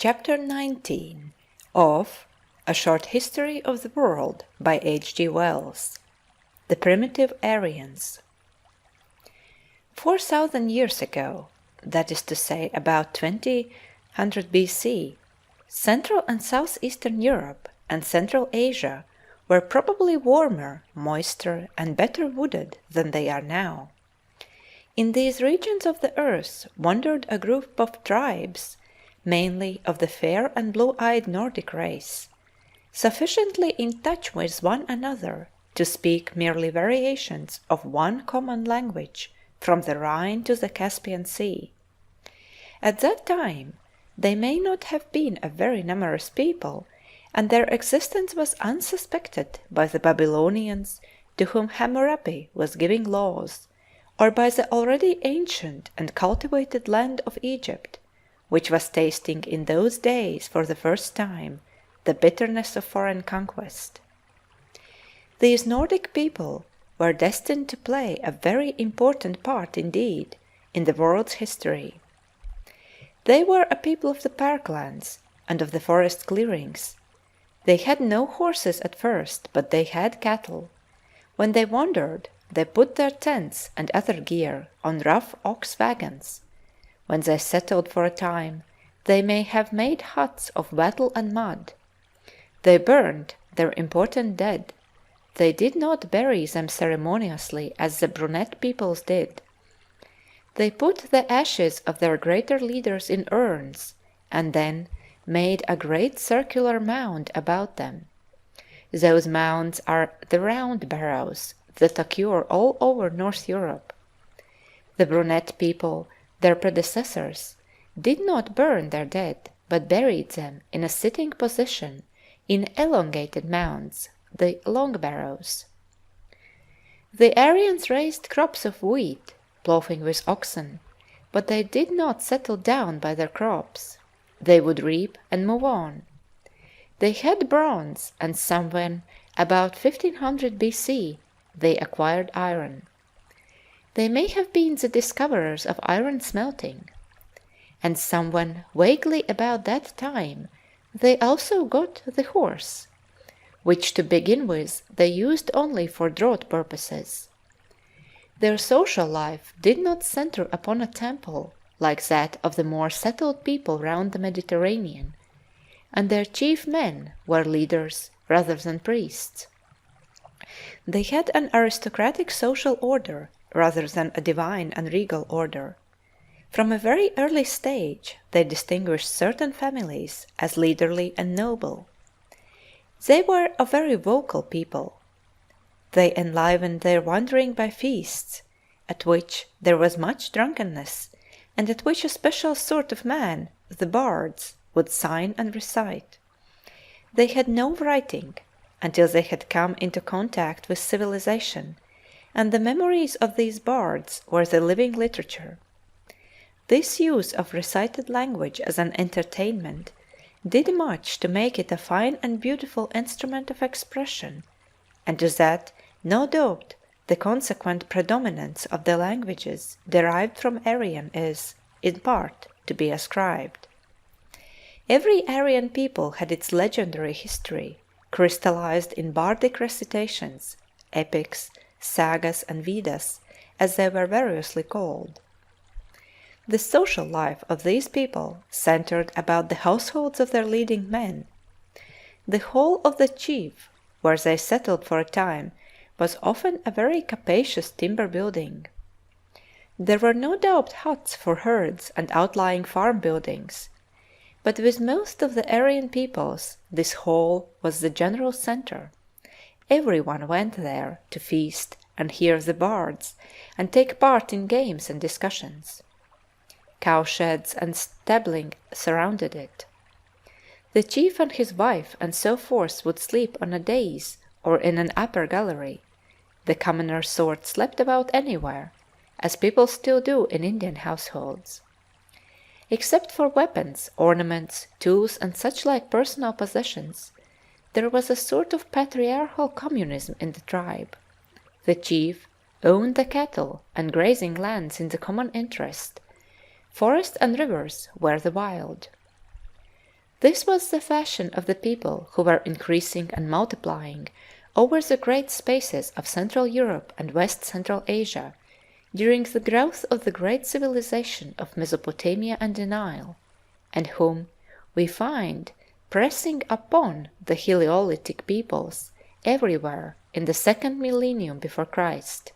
Chapter 19 of A Short History of the World by H.G. Wells. The Primitive Aryans. 4,000 years ago, that is to say about 2000 BC, Central and Southeastern Europe and Central Asia were probably warmer, moister, and better wooded than they are now. In these regions of the earth wandered a group of tribes, mainly of the fair and blue-eyed Nordic race, sufficiently in touch with one another to speak merely variations of one common language from the Rhine to the Caspian Sea. At that time they may not have been a very numerous people, and their existence was unsuspected by the Babylonians to whom Hammurabi was giving laws, or by the already ancient and cultivated land of Egypt, which was tasting in those days for the first time the bitterness of foreign conquest. These Nordic people were destined to play a very important part indeed in the world's history. They were a people of the parklands and of the forest clearings. They had no horses at first, but they had cattle. When they wandered, they put their tents and other gear on rough ox wagons. When they settled for a time, they may have made huts of wattle and mud. They burned their important dead. They did not bury them ceremoniously as the brunette peoples did. They put the ashes of their greater leaders in urns, and then made a great circular mound about them. Those mounds are the round barrows that occur all over North Europe. The brunette people, their predecessors, did not burn their dead, but buried them in a sitting position in elongated mounds, the long barrows. The Aryans raised crops of wheat, ploughing with oxen, but they did not settle down by their crops. They would reap and move on. They had bronze, and somewhen about 1500 BC they acquired iron. They may have been the discoverers of iron smelting, and somewhen vaguely about that time they also got the horse, which to begin with they used only for draught purposes. Their social life did not center upon a temple like that of the more settled people round the Mediterranean, and their chief men were leaders rather than priests. They had an aristocratic social order rather than a divine and regal order. From a very early stage they distinguished certain families as leaderly and noble. They were a very vocal people. They enlivened their wandering by feasts, at which there was much drunkenness, and at which a special sort of man, the bards, would sign and recite. They had no writing until they had come into contact with civilization, and the memories of these bards were the living literature. This use of recited language as an entertainment did much to make it a fine and beautiful instrument of expression, and to that, no doubt, the consequent predominance of the languages derived from Aryan is, in part, to be ascribed. Every Aryan people had its legendary history, crystallized in bardic recitations, epics, sagas, and Vedas, as they were variously called. The social life of these people centered about the households of their leading men. The hall of the chief, where they settled for a time, was often a very capacious timber building. There were no doubt huts for herds and outlying farm buildings, but with most of the Aryan peoples this hall was the general center. Everyone went there to feast and hear the bards and take part in games and discussions. Cowsheds and stabling surrounded it. The chief and his wife and so forth would sleep on a dais or in an upper gallery. The commoner sort slept about anywhere, as people still do in Indian households. Except for weapons, ornaments, tools, and such like personal possessions, there was a sort of patriarchal communism in the tribe. The chief owned the cattle and grazing lands in the common interest. Forests and rivers were the wild. This was the fashion of the people who were increasing and multiplying over the great spaces of Central Europe and West Central Asia during the growth of the great civilization of Mesopotamia and the Nile, and whom we find pressing upon the Heliolytic peoples everywhere in the second millennium before Christ.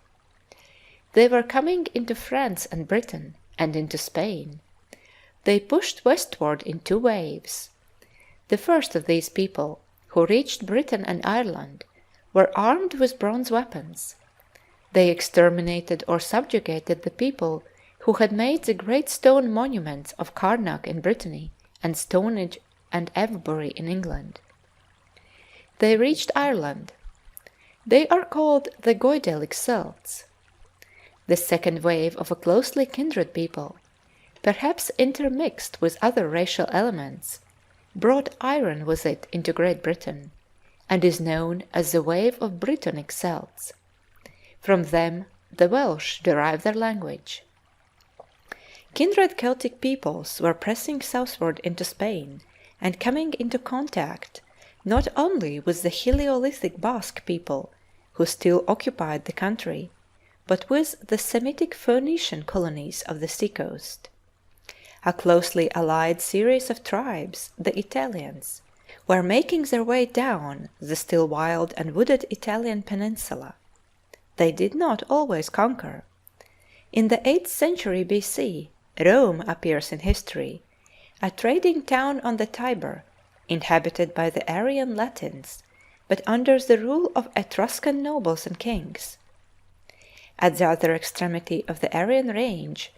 They were coming into France and Britain and into Spain. They pushed westward in two waves. The first of these people, who reached Britain and Ireland, were armed with bronze weapons. They exterminated or subjugated the people who had made the great stone monuments of Carnac in Brittany and Stonehenge and Avebury in England. They reached Ireland. They are called the Goidelic Celts. The second wave of a closely kindred people, perhaps intermixed with other racial elements, brought iron with it into Great Britain, and is known as the wave of Brittonic Celts. From them the Welsh derive their language. Kindred Celtic peoples were pressing southward into Spain and coming into contact not only with the Heliolithic Basque people who still occupied the country, but with the Semitic Phoenician colonies of the seacoast. A closely allied series of tribes, the Italians, were making their way down the still wild and wooded Italian peninsula. They did not always conquer. In the 8th century BC, Rome appears in history, a trading town on the Tiber, inhabited by the Aryan Latins, but under the rule of Etruscan nobles and kings. At the other extremity of the Aryan range,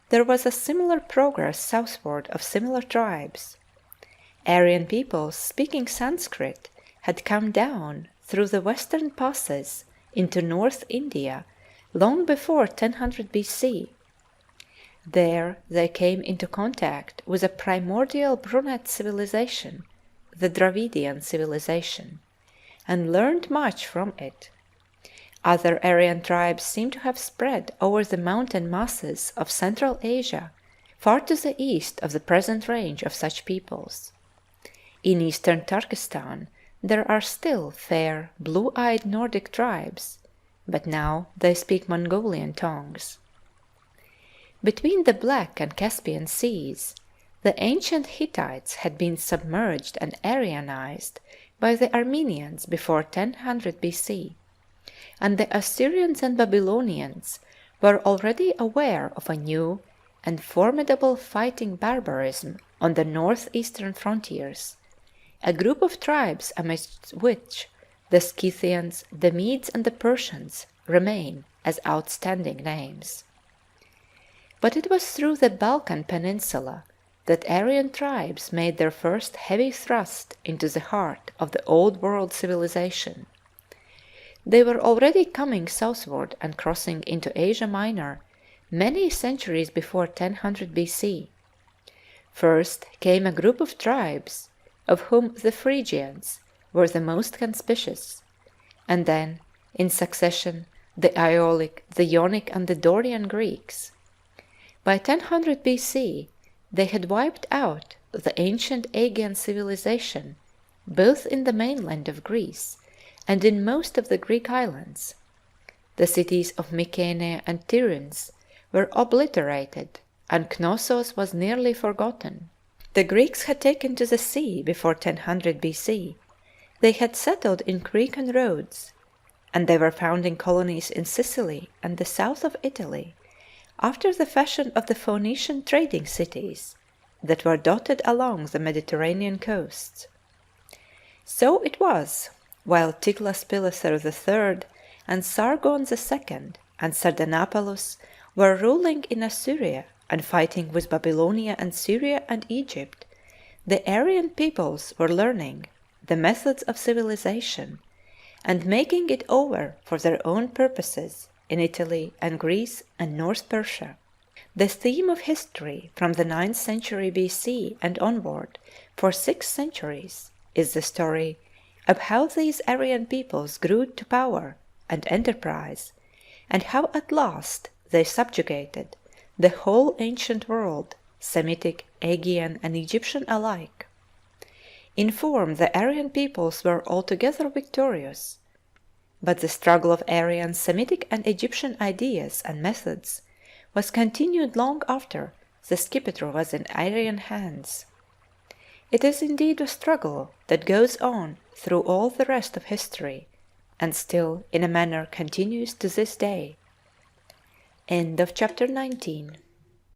there was a similar progress southward of similar tribes. Aryan peoples speaking Sanskrit had come down through the western passes into North India long before 1000 BC. There they came into contact with a primordial brunette civilization, the Dravidian civilization, and learned much from it. Other Aryan tribes seem to have spread over the mountain masses of Central Asia far to the east of the present range of such peoples. In eastern Turkestan there are still fair, blue-eyed Nordic tribes, but now they speak Mongolian tongues. Between the Black and Caspian Seas, the ancient Hittites had been submerged and Aryanized by the Armenians before 1000 BC, and the Assyrians and Babylonians were already aware of a new and formidable fighting barbarism on the northeastern frontiers, a group of tribes amidst which the Scythians, the Medes, and the Persians remain as outstanding names. But it was through the Balkan Peninsula that Aryan tribes made their first heavy thrust into the heart of the Old World civilization. They were already coming southward and crossing into Asia Minor many centuries before 1000 BC. First came a group of tribes, of whom the Phrygians were the most conspicuous, and then, in succession, the Aeolic, the Ionic, and the Dorian Greeks. By 1000 BC, they had wiped out the ancient Aegean civilization, both in the mainland of Greece and in most of the Greek islands. The cities of Mycenae and Tiryns were obliterated, and Knossos was nearly forgotten. The Greeks had taken to the sea before 1000 BC. They had settled in Cretan roads, and they were founding colonies in Sicily and the south of Italy, after the fashion of the Phoenician trading cities that were dotted along the Mediterranean coasts. So it was, while Tiglath-Pileser III and Sargon II and Sardanapalus were ruling in Assyria and fighting with Babylonia and Syria and Egypt, the Aryan peoples were learning the methods of civilization and making it over for their own purposes in Italy and Greece and North Persia. The theme of history from the 9th century BC and onward for 6 centuries is the story of how these Aryan peoples grew to power and enterprise, and how at last they subjugated the whole ancient world, Semitic, Aegean, and Egyptian alike. In form the Aryan peoples were altogether victorious, but the struggle of Aryan, Semitic, and Egyptian ideas and methods was continued long after the sceptre was in Aryan hands. It is indeed a struggle that goes on through all the rest of history, and still in a manner continues to this day. End of chapter 19.